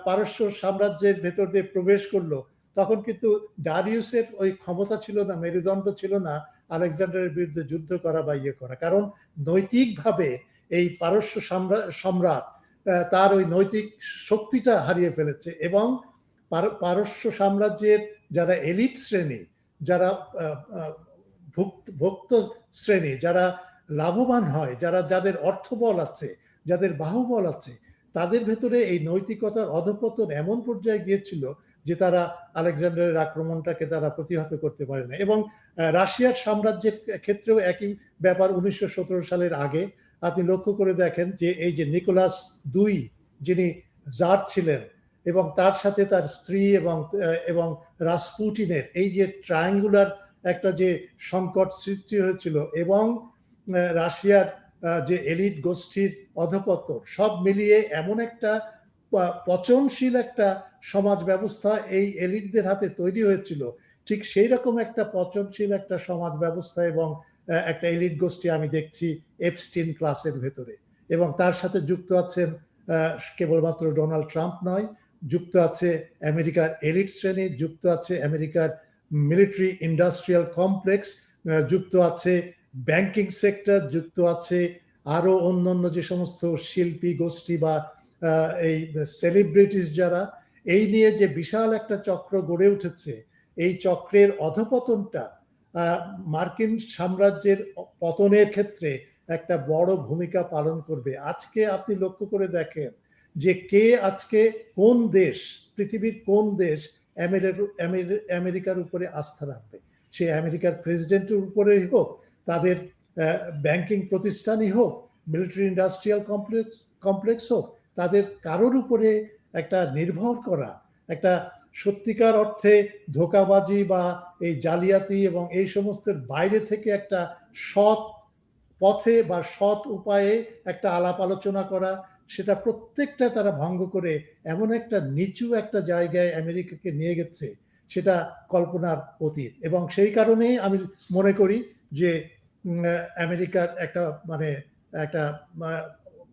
পারস্য সাম্রাজ্যের ভেতর দিয়ে প্রবেশ করলো, তখন কিন্তু ডারিয়াসের ওই ক্ষমতা ছিল না, মেরুদণ্ড ছিল না আলেকজান্ডারের বিরুদ্ধে যুদ্ধ করা বা ইয়ে করা। কারণ নৈতিকভাবে এই পারস্য সম্রাট তার ওই নৈতিক শক্তিটা হারিয়ে ফেলেছে, এবং পারস্য সাম্রাজ্যের যারা এলিট শ্রেণী, যারা ভক্ত শ্রেণী, যারা লাভবান হয়, যাদের অর্থবল আছে, যাদের বাহুবল আছে, তাদের ভেতরে এই নৈতিকতার অধঃপতন এমন পর্যায়ে গিয়েছিল যে তারা আলেকজান্ডারের আক্রমণটাকে তারা প্রতিহত করতে পারে না। এবং রাশিয়ার সাম্রাজ্যের ক্ষেত্রেও একই ব্যাপার। 1917 সালের আগে আপনি লক্ষ্য করে দেখেন যে এই যে নিকোলাস II, যিনি জার ছিলেন, এবং তার সাথে তার স্ত্রী এবং রাসপুটিনের এই যে ট্রায়াঙ্গুলার একটা যে সংকট সৃষ্টি হয়েছিল, এবং রাশিয়ার যে এলিট গোষ্ঠীর অধঃপতন, সব মিলিয়ে এমন একটা পচনশীল একটা সমাজ ব্যবস্থা এই এলিটদের হাতে তৈরি হয়েছিল। ঠিক সেই রকম একটা পচনশীল একটা সমাজ ব্যবস্থা এবং একটা এলিট গোষ্ঠী আমি দেখছি এপস্টিন ক্লাসের ভেতরে। এবং তার সাথে যুক্ত আছেন কেবলমাত্র ডোনাল্ড ট্রাম্প নয়, যুক্ত আছে আমেরিকার এলিট শ্রেণী, যুক্ত আছে আমেরিকার মিলিটারি ইন্ডাস্ট্রিয়াল কমপ্লেক্স, যুক্ত আছে ব্যাংকিং সেক্টর, যুক্ত আছে আরো অন্যান্য যে সমস্ত শিল্পী গোষ্ঠী বা এই সেলিব্রিটিস যারা, এই নিয়ে যে বিশাল একটা চক্র গড়ে উঠেছে, এই চক্রের অধঃপতনটা মার্কিন সাম্রাজ্যের পতনের ক্ষেত্রে একটা বড় ভূমিকা পালন করবে। আজকে আপনি লক্ষ্য করে দেখেন যে কে আজকে কোন দেশ, পৃথিবীর কোন দেশ আমেরিকার উপরে আস্থা রাখবে। সে আমেরিকার প্রেসিডেন্টের উপরেই হোক, তাদের ব্যাংকিং প্রতিষ্ঠানই হোক, মিলিটারি ইন্ডাস্ট্রিয়াল কমপ্লেক্স হোক, তাদের কারোর উপরে একটা নির্ভর করা, একটা সত্যিকার অর্থে ধোঁকাবাজি বা এই জালিয়াতি এবং এই সমস্তের বাইরে থেকে একটা সৎ পথে বা সৎ উপায়ে একটা আলাপ আলোচনা করা, সেটা প্রত্যেকটা তারা ভঙ্গ করে এমন একটা নিচু একটা জায়গায় আমেরিকাকে নিয়ে গেছে, সেটা কল্পনার অতীত। এবং সেই কারণেই আমি মনে করি যে আমেরিকার একটা মানে একটা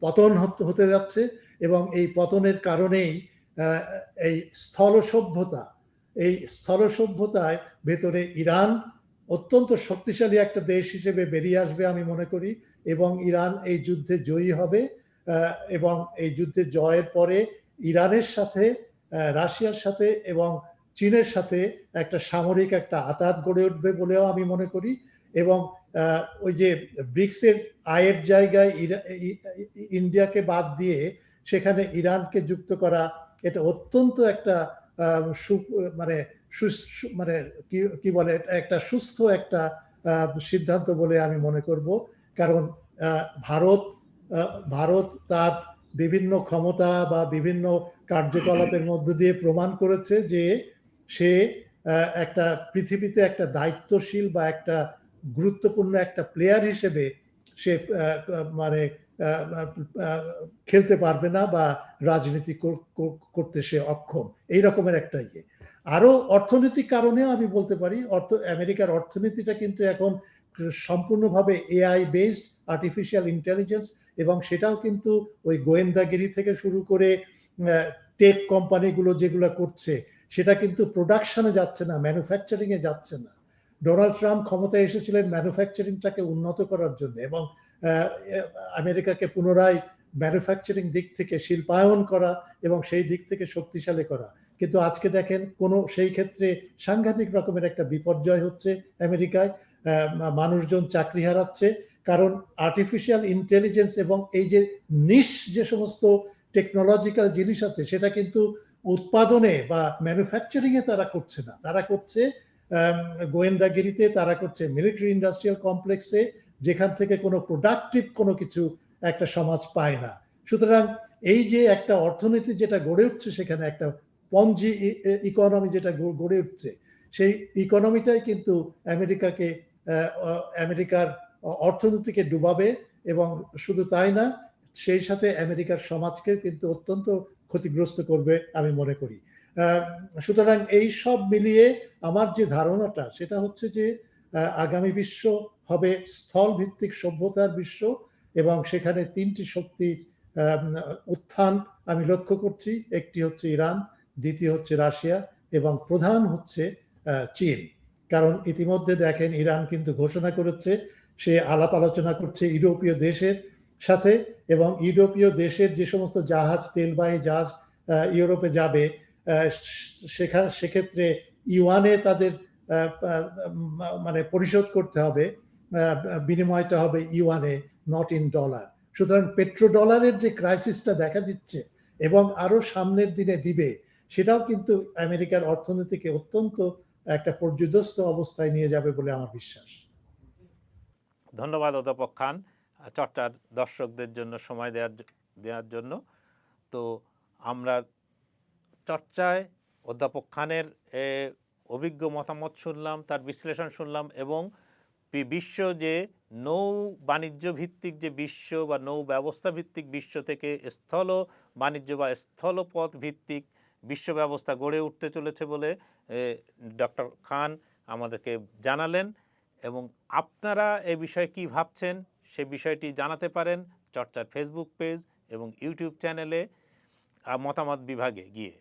পতন হতে যাচ্ছে। এবং এই পতনের কারণেই এই স্থল সভ্যতায় ভেতরে ইরান অত্যন্ত শক্তিশালী একটা দেশ হিসেবে বেরিয়ে আসবে আমি মনে করি। এবং ইরান এই যুদ্ধে জয়ী হবে, এবং এই যুদ্ধে জয়ের পরে ইরানের সাথে, রাশিয়ার সাথে এবং চীনের সাথে একটা সামরিক একটা আঁতাত গড়ে উঠবে বলেও আমি মনে করি। এবং ওই যে ব্রিক্সের আয়ের জায়গায় ইন্ডিয়াকে বাদ দিয়ে সেখানে ইরানকে যুক্ত করা, এটা অত্যন্ত একটা মানে মানে কি বলে, একটা সুস্থ একটা সিদ্ধান্ত বলে আমি মনে করব। কারণ ভারত তার বিভিন্ন ক্ষমতা বা বিভিন্ন কার্যকলাপের মধ্য দিয়ে প্রমাণ করেছে যে সে একটা পৃথিবীতে একটা দায়িত্বশীল বা একটা গুরুত্বপূর্ণ একটা প্লেয়ার হিসেবে সে মানে খেলতে পারবে না বা রাজনীতি করতে সে অক্ষম, এই রকমের একটা ইয়ে। আরো অর্থনৈতিক কারণেও আমি বলতে পারি, আমেরিকার অর্থনীতিটা কিন্তু এখন সম্পূর্ণভাবে এআই বেসড, আর্টিফিশিয়াল ইন্টেলিজেন্স, এবং সেটাও কিন্তু ওই গোয়েন্দাগিরি থেকে শুরু করে টেক কোম্পানিগুলো যেগুলো করছে, সেটা কিন্তু প্রোডাকশনে যাচ্ছে না, ম্যানুফ্যাকচারিং এ যাচ্ছে না। ডোনাল্ড ট্রাম্প ক্ষমতায় এসেছিলেন ম্যানুফ্যাকচারিংটাকে উন্নত করার জন্য এবং আমেরিকাকে পুনরায় ম্যানুফ্যাকচারিং দিক থেকে শিল্পায়ন করা এবং সেই দিক থেকে শক্তিশালী করা। কিন্তু আজকে দেখেন কোনো সেই ক্ষেত্রে সাংঘাতিক রকমের একটা বিপর্যয় হচ্ছে আমেরিকায়। মানুষজন চাকরি হারাচ্ছে, কারণ আর্টিফিশিয়াল ইন্টেলিজেন্স এবং এই যে নিশ যে সমস্ত টেকনোলজিক্যাল জিনিস আছে, সেটা কিন্তু উৎপাদনে বা ম্যানুফ্যাকচারিং এ তারা করছে না, তারা করছে গোয়েন্দাগিরিতে, তারা করছে মিলিটারি ইন্ডাস্ট্রিয়াল কমপ্লেক্সে, যেখান থেকে কোনো প্রোডাক্টিভ কোনো কিছু একটা সমাজ পায় না। সুতরাং এই যে একটা অর্থনীতি যেটা গড়ে উঠছে, সেখানে একটা পঞ্জি ইকোনমি যেটা গড়ে উঠছে, সেই ইকোনমিটাই কিন্তু আমেরিকার অর্থনীতিকে ডুবাবে। এবং শুধু তাই না, সেই সাথে আমেরিকার সমাজকে কিন্তু অত্যন্ত ক্ষতিগ্রস্ত করবে আমি মনে করি। সুতরাং এই সব মিলিয়ে আমার যে ধারণাটা, সেটা হচ্ছে যে আগামী বিশ্ব হবে স্থল ভিত্তিক সভ্যতার বিশ্ব, এবং সেখানে তিনটি শক্তি উত্থান আমি লক্ষ্য করছি। একটি হচ্ছে ইরান, দ্বিতীয় হচ্ছে রাশিয়া, এবং প্রধান হচ্ছে চীন। কারণ ইতিমধ্যে দেখেন ইরান কিন্তু ঘোষণা করেছে সে আলাপ আলোচনা করছে ইউরোপীয় দেশের সাথে, এবং ইউরোপীয় দেশের যে সমস্ত জাহাজ, তেলবাহী জাহাজ ইউরোপে যাবে, সেক্ষেত্রে ইউয়ানে তাদের মানে পরিশোধ করতে হবে, বিনিময়টা হবে ইউয়ানে, নট ইন ডলার। সুতরাং পেট্রো ডলারের যে ক্রাইসিসটা দেখা দিচ্ছে এবং আরো সামনের দিনে দিবে, সেটাও কিন্তু আমেরিকার অর্থনীতিকে অত্যন্ত একটা পর্যুদস্ত অবস্থায় নিয়ে যাবে বলে আমার বিশ্বাস। ধন্যবাদ অধ্যাপক খান চর্চার দর্শকদের জন্য সময় দেওয়ার জন্য। তো আমরা চর্চায় অধ্যাপক খানের অভিজ্ঞ মতামত শুনলাম, তার বিশ্লেষণ শুনলাম, এবং বিশ্ব যে নৌ বাণিজ্য ভিত্তিক যে বিশ্ব বা নৌ ব্যবস্থা ভিত্তিক বিশ্ব থেকে স্থল বাণিজ্য বা স্থলপথ ভিত্তিক বিশ্ব ব্যবস্থা গড়ে উঠতে চলেছে বলে ডক্টর খান আমাদেরকে জানালেন। এবং আপনারা এই বিষয়ে কী ভাবছেন সে বিষয়টি জানাতে পারেন চর্চার ফেসবুক পেজ এবং ইউটিউব চ্যানেলে মতামত বিভাগে গিয়ে।